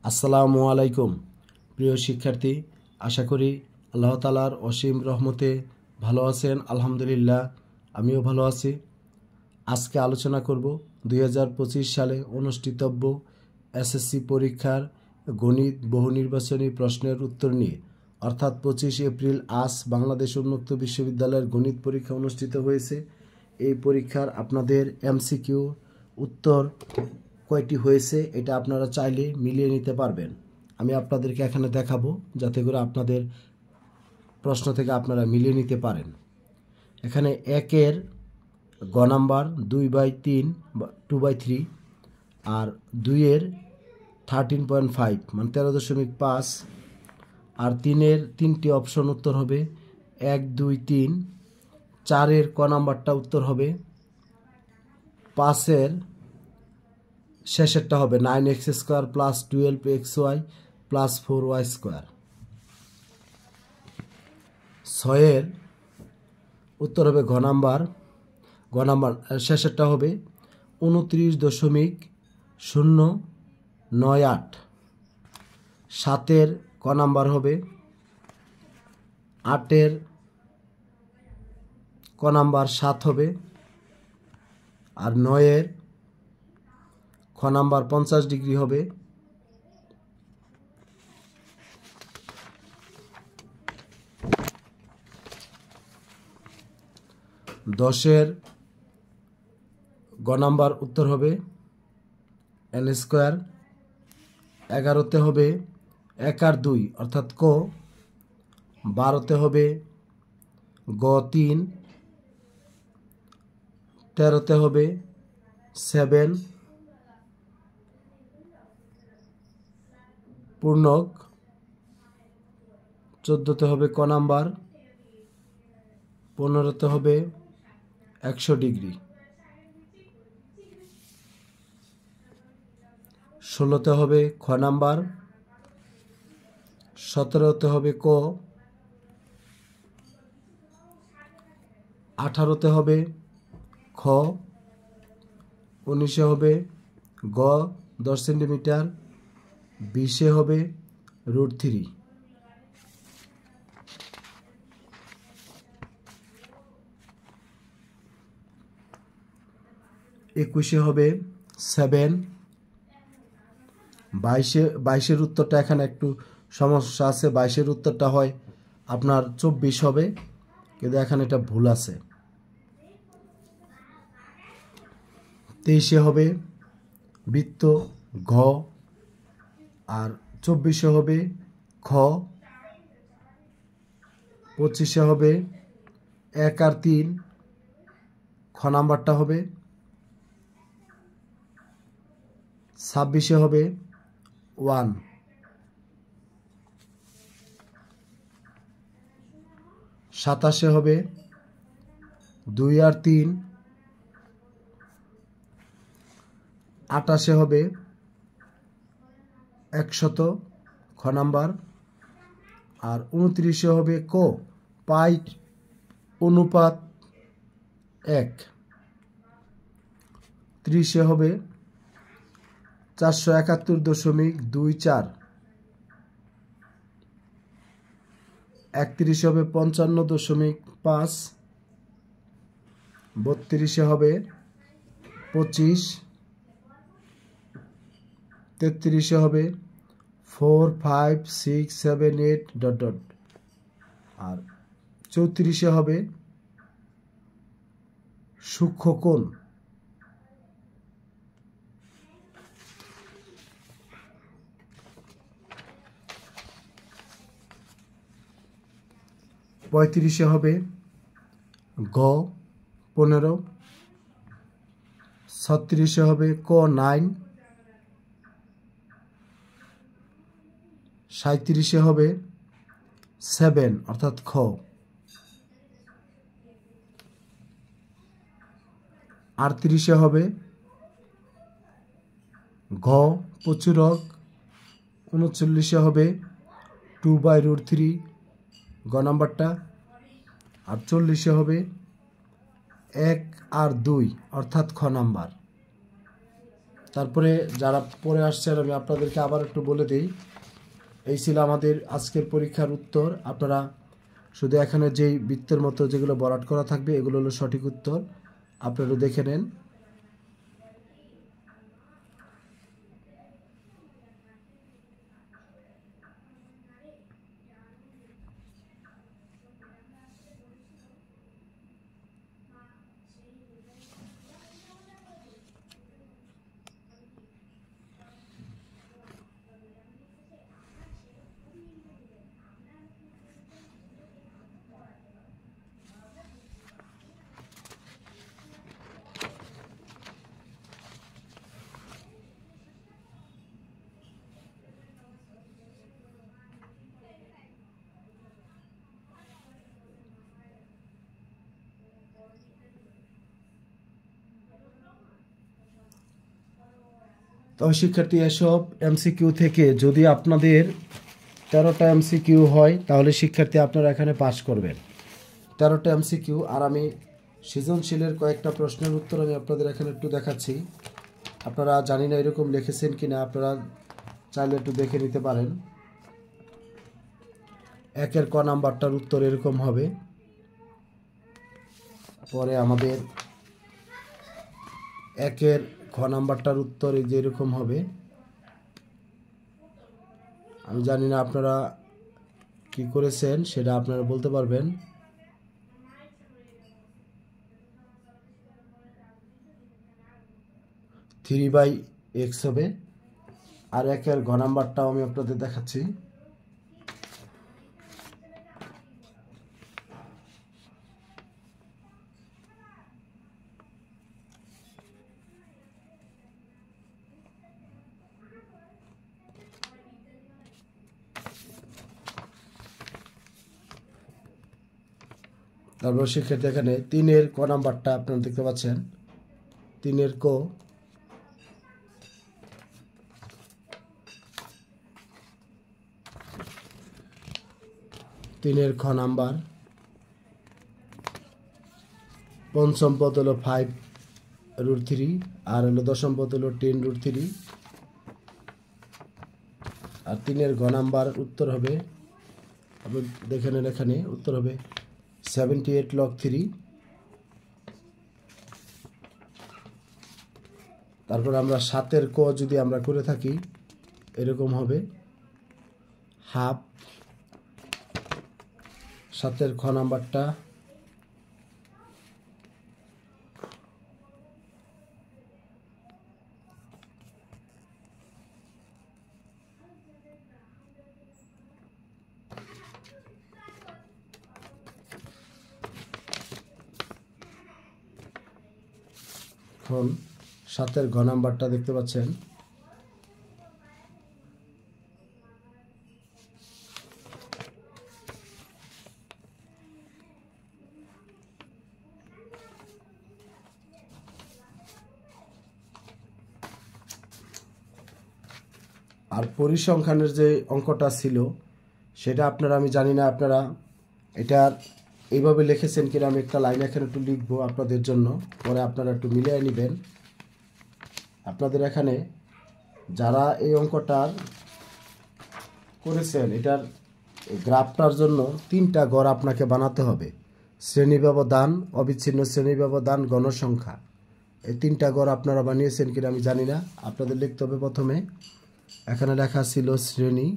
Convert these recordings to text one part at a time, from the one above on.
আসসালামু আলাইকুম প্রিয় শিক্ষার্থী, আশা করি আল্লাহ তাআলার অসীম রহমতে ভালো আছেন। আলহামদুলিল্লাহ, আমিও ভালো আছি। আজকে আলোচনা করব 2025 সালে অনুষ্ঠিতব্য এসএসসি পরীক্ষার গণিত বহুনির্বাচনী প্রশ্নের উত্তর নিয়ে। অর্থাৎ 25 এপ্রিল আজ বাংলাদেশ উন্মুক্ত বিশ্ববিদ্যালয়ের গণিত পরীক্ষা অনুষ্ঠিত হয়েছে। এই পরীক্ষার আপনাদের এমসিকিউ উত্তর কয়টি হয়েছে এটা আপনারা চাইলে মিলিয়ে নিতে পারবেন। আমি আপনাদেরকে এখানে দেখাবো যাতে করে আপনাদের প্রশ্ন থেকে আপনারা মিলিয়ে নিতে পারেন। এখানে একের গ নাম্বার 2/3 2/3 আর 2-এর 13.5 মানে 13.5 আর 3-এর 3টি অপশন উত্তর হবে 1, 2, 3। 4-এর ক নাম্বারটা উত্তর হবে 5-এর শেষেরটা হবে 9x² + 12xy + 4y²। 6-এর উত্তর হবে ঘ নাম্বার শেষেরটা হবে 29.098। 7-এর ক নাম্বার হবে 8-এর ক নাম্বার 7 হবে আর 9-এর খ নাম্বার 50 ডিগ্রি হবে। 10-এর গ নাম্বার উত্তর হবে n²। 11-তে হবে 1 আর 2 অর্থাৎ ক। 12-তে হবে গ 3। 13-তে হবে 7 পূর্ণক। 14-তে হবে ক নাম্বার। 15-তে হবে 100 ডিগ্রি। 16-তে হবে খ নাম্বার। 17-তে হবে ক। 18-তে হবে খ। 19-এ হবে গ 10 সেন্টিমিটার। 20-এ হবে √3। 21-এ হবে 7। 22-এর উত্তরটা এখানে একটু সমস্যা আছে। 22-এর উত্তরটা হয় আপনার 24 হবে, কিন্তু এখানে এটা ভুল আছে। 23-এ হবে বৃত্ত ঘ আর 24-এ হবে খ। 25-এ হবে 1 আর 3, খ নাম্বারটা হবে। 26-এ হবে 1। 27-এ হবে 2 আর 3। 28-এ হবে 100 খ নাম্বার। আর 29-এ হবে ক π/1। 30-এ হবে 471.24। 31-এ হবে 55.5। 32-এ হবে 25। 33-এ হবে 4, 5, 6, 7, 8... আর 34-এ হবে সূক্ষ্মকোণ। 35-এ হবে গ 15। 36-এ হবে ক 9। 37-এ হবে 7 অর্থাৎ খ। 38-এ হবে ঘ প্রচুরক। 39-এ হবে 2/√3 গ নাম্বারটা। আর 40-এ হবে 1 আর 2 অর্থাৎ খ নাম্বার। তারপরে যারা পড়ে আসছেন আমি আপনাদেরকে আবার একটু বলে দিই, এই ছিল আমাদের আজকের পরীক্ষার উত্তর। আপনারা শুধু এখানে যেই বৃত্তের মতো যেগুলো বরাট করা থাকবে এগুলো হলো সঠিক উত্তর, আপনারা দেখে নেন। তবে শিক্ষার্থী, এসব এমসিকিউ থেকে যদি আপনাদের 13টা এমসিকিউ হয় তাহলে শিক্ষার্থী আপনারা এখানে পাস করবেন। 13টা এমসিকিউ। আর আমি সৃজনশীলের কয়েকটা প্রশ্নের উত্তর আমি আপনাদের এখানে একটু দেখাচ্ছি। আপনারা জানি না এরকম লিখেছেন কিনা, আপনারা চাইলে একটু দেখে নিতে পারেন। 1-এর ক নাম্বারটার উত্তর এরকম হবে। পরে আমাদের 1-এর খ নাম্বারটার উত্তর এই যে এরকম হবে। আমি জানি না আপনারা কি করেছেন, সেটা আপনারা বলতে পারবেন। 3/x হবে। আর 1-এর ঘ নাম্বারটাও আমি আপনাদের দেখাচ্ছি। তারপর সেক্ষেত্রে এখানে 3-এর ক নাম্বারটা আপনারা দেখতে পাচ্ছেন। 3-এর ক, 3-এর খ নাম্বার। পঞ্চম পদ হলো 5√3, আর হলো দশম পদ হলো 10√3। আর 3-এর ঘ নাম্বার উত্তর হবে, আপনি দেখে নেন, এখানে উত্তর হবে 78log3। তারপর আমরা 7-এর ক যদি আমরা করে থাকি এরকম হবে হাফ। 7-এর খ নাম্বারটা, এখন 7-এর ঘ নাম্বারটা দেখতে পাচ্ছেন। আর পরিসংখ্যানের যে অঙ্কটা ছিল সেটা আপনারা, আমি জানি না আপনারা এটা এইভাবে লিখেছেন কিনা, আমি একটা লাইন এখানে একটু লিখবো আপনাদের জন্য, পরে আপনারা একটু মিলিয়ে নেবেন। আপনাদের এখানে যারা এই অঙ্কটার করেছেন এটার গ্রাফটার জন্য 3টা গড় আপনাকে বানাতে হবে। শ্রেণী ব্যবধান, অবিচ্ছিন্ন শ্রেণী ব্যবধান, গণসংখ্যা। এই 3টা গড় আপনারা বানিয়েছেন কিনা আমি জানি না। আপনাদের লিখতে হবে প্রথমে এখানে লেখা ছিল শ্রেণী,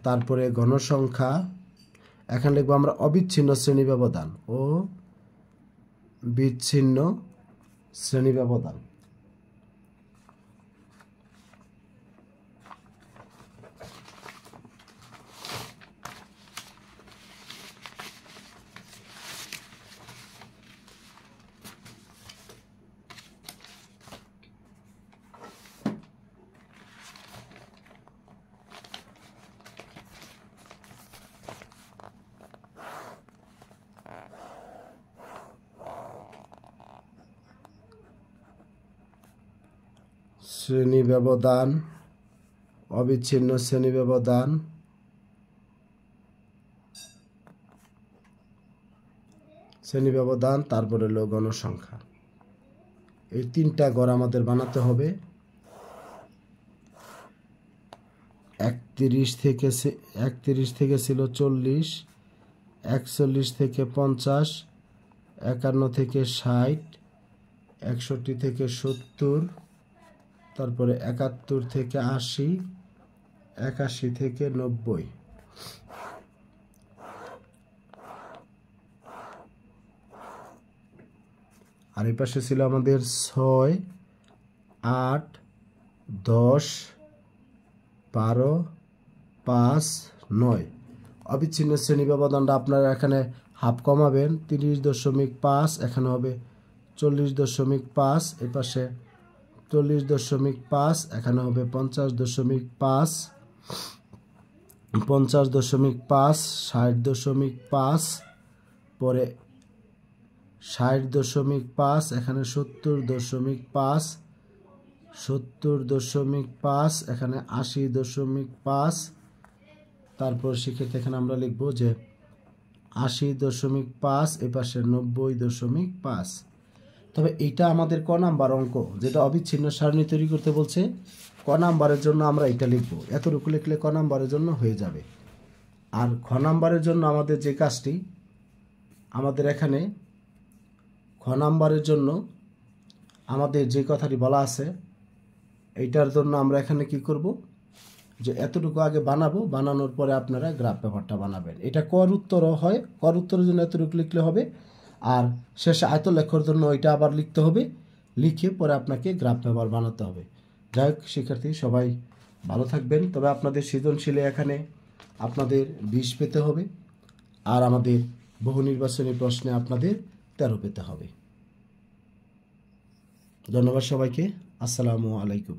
তারপরে গণসংখ্যা, এখানে লিখবো আমরা অবিচ্ছিন্ন শ্রেণী ব্যবধান ও বিচ্ছিন্ন শ্রেণী ব্যবধান। শ্রেণী ব্যবধান, অবিচ্ছিন্ন শ্রেণী ব্যবধান, শ্রেণী ব্যবধান, তারপরে হলো গণসংখ্যা। এই 3টা গড় আমাদের বানাতে হবে। 31 থেকে ছিল 40, 41 থেকে 50, 51 থেকে 60, 61 থেকে 70, তারপরে 71 থেকে 80, 81 থেকে 90। আর এই পাশে ছিল আমাদের 6, 8, 10, 12, 5, 9। অবিচ্ছিন্ন শ্রেণী ব্যবধানটা আপনারা এখানে হাফ কমাবেন, 30.5, এখানে হবে 40.5, এই পাশে 40.5, এখানে হবে 50.5, 50.5, 60.5, পরে 60.5, এখানে 70.5, 70.5, এখানে 80.5। তারপর সেক্ষেত্রে এখানে আমরা লিখব যে 80.5, এই পাশে 90.5। তবে এইটা আমাদের ক নাম্বার অঙ্ক, যেটা অবিচ্ছিন্ন সারণী তৈরি করতে বলছে, ক নাম্বারের জন্য আমরা এটা লিখব। এতটুকু লিখলে ক নাম্বারের জন্য হয়ে যাবে। আর খ নাম্বারের জন্য আমাদের যে কাজটি, আমাদের এখানে খ নাম্বারের জন্য আমাদের যে কথাটি বলা আছে, এইটার জন্য আমরা এখানে কি করব, যে এতটুকু আগে বানাবো, বানানোর পরে আপনারা গ্রাফ পেপারটা বানাবেন। এটা কর উত্তরও হয়, কর উত্তরের জন্য এতটুকু লিখলে হবে। আর শেষে আয়তলেখর জন্য ওইটা আবার লিখতে হবে, লিখে পরে আপনাকে গ্রাফ পেপার বানাতে হবে। যাই হোক শিক্ষার্থী, সবাই ভালো থাকবেন। তবে আপনাদের সৃজনশীলে এখানে আপনাদের 20 পেতে হবে, আর আমাদের বহু নির্বাচনী প্রশ্নে আপনাদের 13 পেতে হবে। ধন্যবাদ সবাইকে। আসসালামু আলাইকুম।